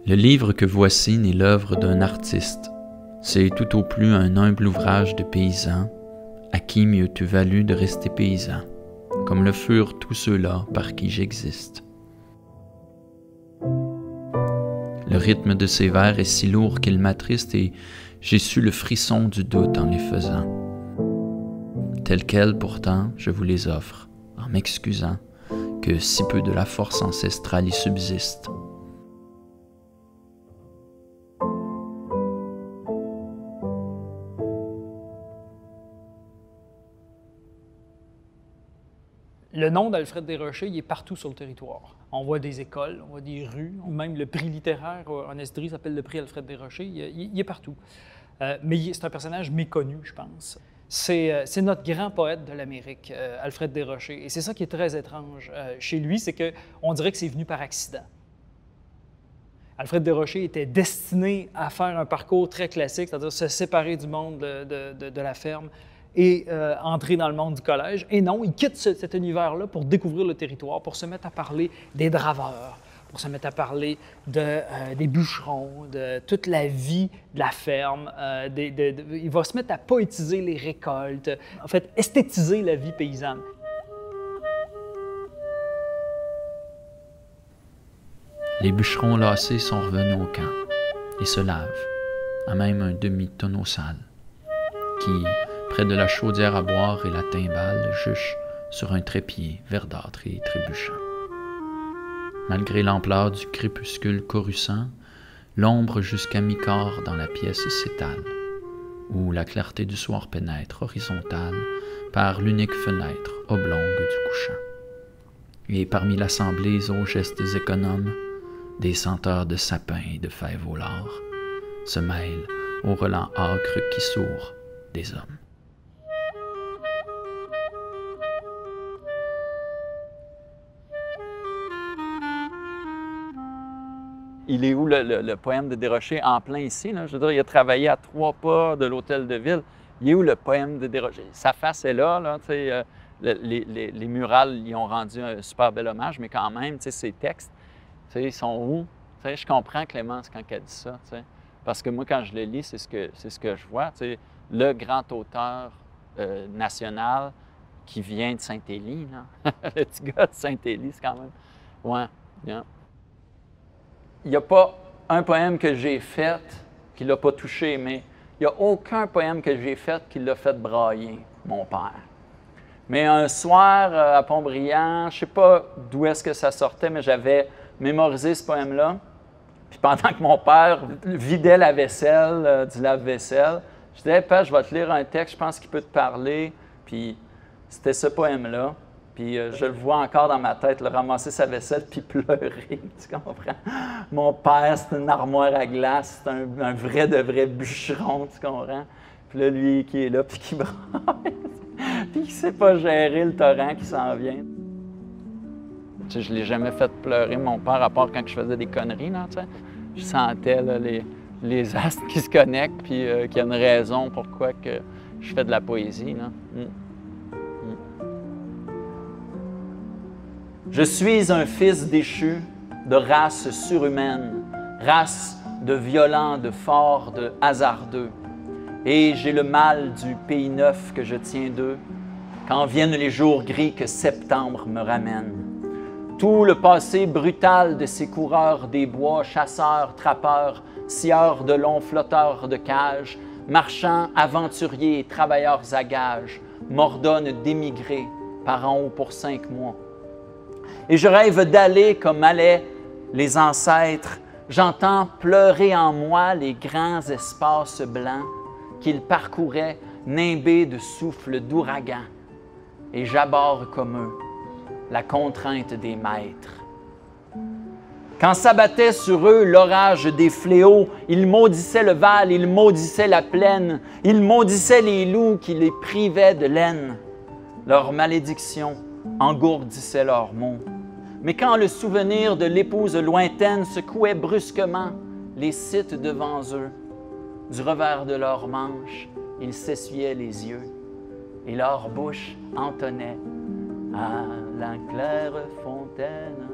Le livre que voici n'est l'œuvre d'un artiste. C'est tout au plus un humble ouvrage de paysan, à qui mieux t'eût valu de rester paysan, comme le furent tous ceux-là par qui j'existe. Le rythme de ces vers est si lourd qu'il m'attriste et j'ai su le frisson du doute en les faisant. Tels quels, pourtant, je vous les offre, en m'excusant que si peu de la force ancestrale y subsiste. Le nom d'Alfred Desrochers, il est partout sur le territoire. On voit des écoles, on voit des rues, même le prix littéraire en Estrie s'appelle le prix Alfred Desrochers, il est partout. Mais c'est un personnage méconnu, je pense. C'est notre grand poète de l'Amérique, Alfred Desrochers. Et c'est ça qui est très étrange chez lui, c'est qu'on dirait que c'est venu par accident. Alfred Desrochers était destiné à faire un parcours très classique, c'est-à-dire se séparer du monde de la ferme et entrer dans le monde du collège. Et non, il quitte cet univers-là pour découvrir le territoire, pour se mettre à parler des draveurs, pour se mettre à parler des bûcherons, de toute la vie de la ferme. Il va se mettre à poétiser les récoltes, en fait, esthétiser la vie paysanne. Les bûcherons lassés sont revenus au camp et se lavent, à même un demi-tonneau sale, qui, près de la chaudière à boire et la timbale, juche sur un trépied verdâtre et trébuchant. Malgré l'ampleur du crépuscule coruscant, l'ombre jusqu'à mi-corps dans la pièce s'étale, où la clarté du soir pénètre horizontale par l'unique fenêtre oblongue du couchant. Et parmi l'assemblée aux gestes économes, des senteurs de sapin et de fèves au lard se mêlent au relent âcre qui sourd des hommes. Il est où le poème de Desrochers en plein ici? Là? Je veux dire, il a travaillé à 3 pas de l'hôtel de ville. Il est où le poème de Desrochers? Sa face est là, les murales y ont rendu un super bel hommage, mais quand même, ses textes, ils sont où? Je comprends Clémence quand elle dit ça, parce que moi, quand je le lis, c'est ce que je vois. Le grand auteur national qui vient de Saint-Élie, le petit gars de Saint-Élie, c'est quand même... Ouais, bien. Il n'y a pas un poème que j'ai fait qui ne l'a pas touché, mais il n'y a aucun poème que j'ai fait qui l'a fait brailler, mon père. Mais un soir, à Pont-Brillant, je ne sais pas d'où est-ce que ça sortait, mais j'avais mémorisé ce poème-là. Puis pendant que mon père vidait la vaisselle, du lave-vaisselle, je disais, hey, Père, je vais te lire un texte, je pense qu'il peut te parler. Puis c'était ce poème-là. Puis je le vois encore dans ma tête, le ramasser sa vaisselle puis pleurer, tu comprends? Mon père, c'est une armoire à glace, c'est un vrai de vrai bûcheron, tu comprends? Puis là, lui qui est là, puis qui braille, puis qui ne sait pas gérer le torrent qui s'en vient. Tu sais, je ne l'ai jamais fait pleurer, mon père, à part quand je faisais des conneries, là, tu sais. Je sentais là, les astres qui se connectent, puis qu'il y a une raison pourquoi que je fais de la poésie, là. Je suis un fils déchu de race surhumaine, race de violents, de forts, de hasardeux. Et j'ai le mal du pays neuf que je tiens d'eux, quand viennent les jours gris que septembre me ramène. Tout le passé brutal de ces coureurs des bois, chasseurs, trappeurs, scieurs de longs flotteurs de cages, marchands, aventuriers et travailleurs à gages, m'ordonne d'émigrer par en haut pour 5 mois. Et je rêve d'aller comme allaient les ancêtres. J'entends pleurer en moi les grands espaces blancs qu'ils parcouraient, nimbés de souffles d'ouragan. Et j'aborde comme eux la contrainte des maîtres. Quand s'abattait sur eux l'orage des fléaux, ils maudissaient le val, ils maudissaient la plaine, ils maudissaient les loups qui les privaient de laine. Leur malédiction engourdissait leurs mots. Mais quand le souvenir de l'épouse lointaine secouait brusquement les sites devant eux, du revers de leurs manches, ils s'essuyaient les yeux et leur bouche entonnait « À la claire fontaine ».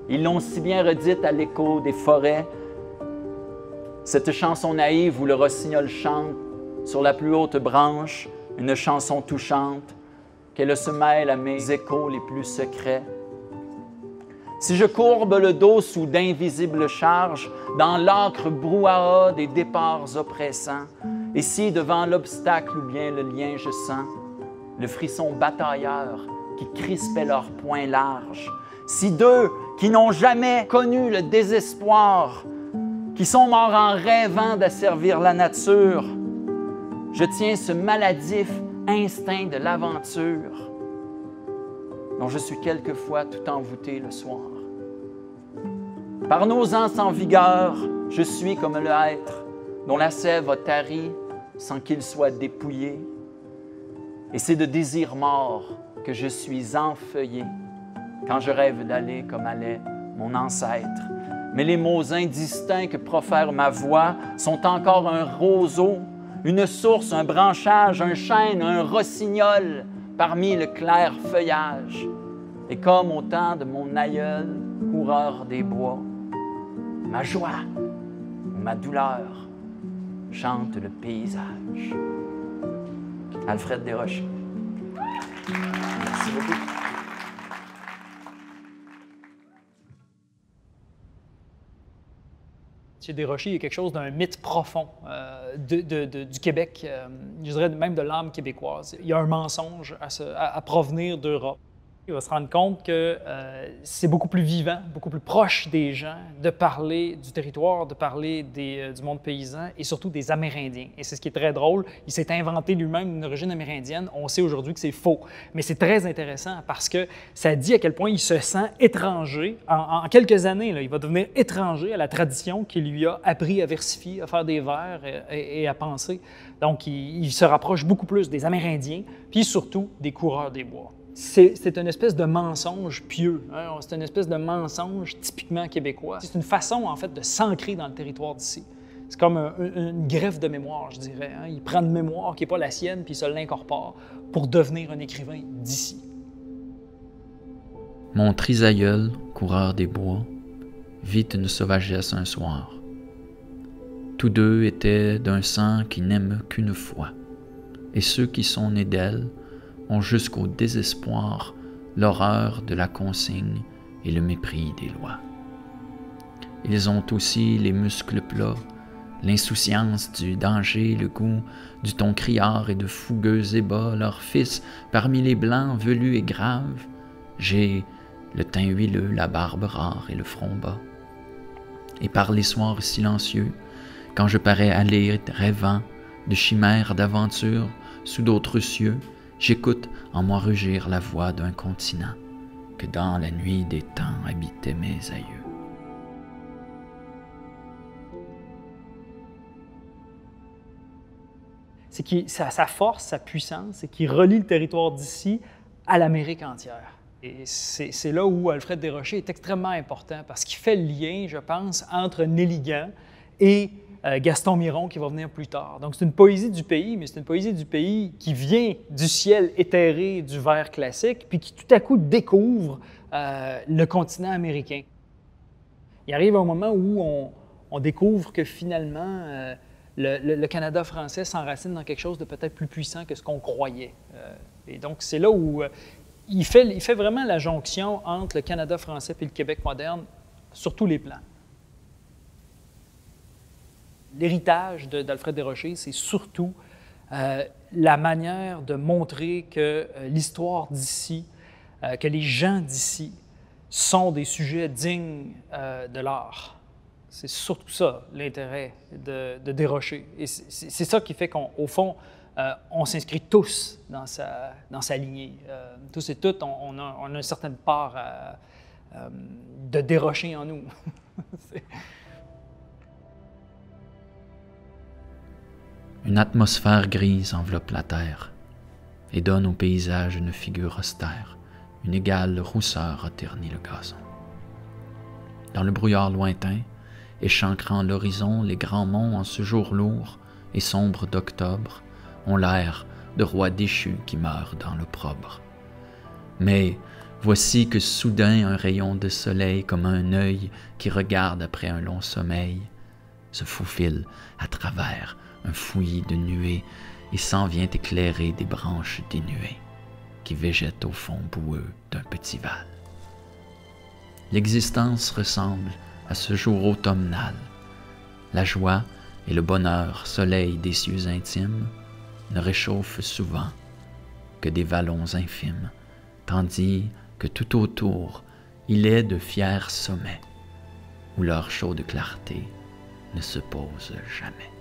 Ils l'ont si bien redite à l'écho des forêts Cette chanson naïve où le rossignol chante sur la plus haute branche, une chanson touchante, qu'elle se mêle à mes échos les plus secrets. Si je courbe le dos sous d'invisibles charges, dans l'âcre brouhaha des départs oppressants, et si devant l'obstacle ou bien le lien je sens le frisson batailleur qui crispait leurs poings larges, si d'eux qui n'ont jamais connu le désespoir, qui sont morts en rêvant d'asservir la nature, je tiens ce maladif instinct de l'aventure dont je suis quelquefois tout envoûté le soir. Par nos ans sans vigueur, je suis comme le hêtre dont la sève a tari sans qu'il soit dépouillé. Et c'est de désir mort que je suis enfeuillé quand je rêve d'aller comme allait mon ancêtre. Mais les mots indistincts que profère ma voix sont encore un roseau, une source, un branchage, un chêne, un rossignol parmi le clair feuillage. Et comme au temps de mon aïeul, coureur des bois, ma joie ou ma douleur chante le paysage. Alfred Desrochers. Merci beaucoup. Chez Desrochers, il y a quelque chose d'un mythe profond du Québec, je dirais même de l'âme québécoise. Il y a un mensonge à provenir d'Europe. Il va se rendre compte que c'est beaucoup plus vivant, beaucoup plus proche des gens de parler du territoire, de parler du monde paysan et surtout des Amérindiens. Et c'est ce qui est très drôle. Il s'est inventé lui-même une origine amérindienne. On sait aujourd'hui que c'est faux. Mais c'est très intéressant parce que ça dit à quel point il se sent étranger. En quelques années, là, il va devenir étranger à la tradition qui lui a appris à versifier, à faire des vers et à penser. Donc, il se rapproche beaucoup plus des Amérindiens, puis surtout des coureurs des bois. C'est une espèce de mensonge pieux, hein? C'est une espèce de mensonge typiquement québécois. C'est une façon, en fait, de s'ancrer dans le territoire d'ici. C'est comme une greffe de mémoire, je dirais. Hein? Il prend une mémoire qui n'est pas la sienne, puis il se l'incorpore pour devenir un écrivain d'ici. Mon trisaïeul, coureur des bois, vit une sauvagesse un soir. Tous deux étaient d'un sang qui n'aime qu'une fois, et ceux qui sont nés d'elle ont jusqu'au désespoir l'horreur de la consigne et le mépris des lois. Ils ont aussi les muscles plats, l'insouciance du danger, le goût du ton criard et de fougueux ébats, leur fils parmi les blancs velus et graves. J'ai le teint huileux, la barbe rare et le front bas. Et par les soirs silencieux, quand je parais aller rêvant de chimères d'aventure sous d'autres cieux, j'écoute en moi rugir la voix d'un continent que dans la nuit des temps habitaient mes aïeux. C'est que sa force, sa puissance, c'est qu'il relie le territoire d'ici à l'Amérique entière. Et c'est là où Alfred Desrochers est extrêmement important parce qu'il fait le lien, je pense, entre Néligan et Gaston Miron qui va venir plus tard. Donc c'est une poésie du pays, mais c'est une poésie du pays qui vient du ciel éthéré du vers classique, puis qui tout à coup découvre le continent américain. Il arrive un moment où on découvre que finalement le Canada français s'enracine dans quelque chose de peut-être plus puissant que ce qu'on croyait. Et donc c'est là où il fait vraiment la jonction entre le Canada français et le Québec moderne sur tous les plans. L'héritage d'Alfred Desrochers, c'est surtout la manière de montrer que l'histoire d'ici, que les gens d'ici sont des sujets dignes de l'art. C'est surtout ça, l'intérêt de Desrochers. Et c'est ça qui fait qu'au fond, on s'inscrit tous dans sa lignée. Tous et toutes, on a une certaine part de Desrochers en nous. Une atmosphère grise enveloppe la terre et donne au paysage une figure austère, une égale rousseur a terni le gazon. Dans le brouillard lointain, échancrant l'horizon, les grands monts en ce jour lourd et sombre d'octobre ont l'air de rois déchus qui meurent dans l'opprobre. Mais voici que soudain un rayon de soleil comme un œil qui regarde après un long sommeil se faufile à travers un fouillis de nuées et s'en vient éclairer des branches dénuées qui végètent au fond boueux d'un petit val. L'existence ressemble à ce jour automnal. La joie et le bonheur, soleil des cieux intimes, ne réchauffent souvent que des vallons infimes, tandis que tout autour il est de fiers sommets où leur chaude clarté ne se pose jamais.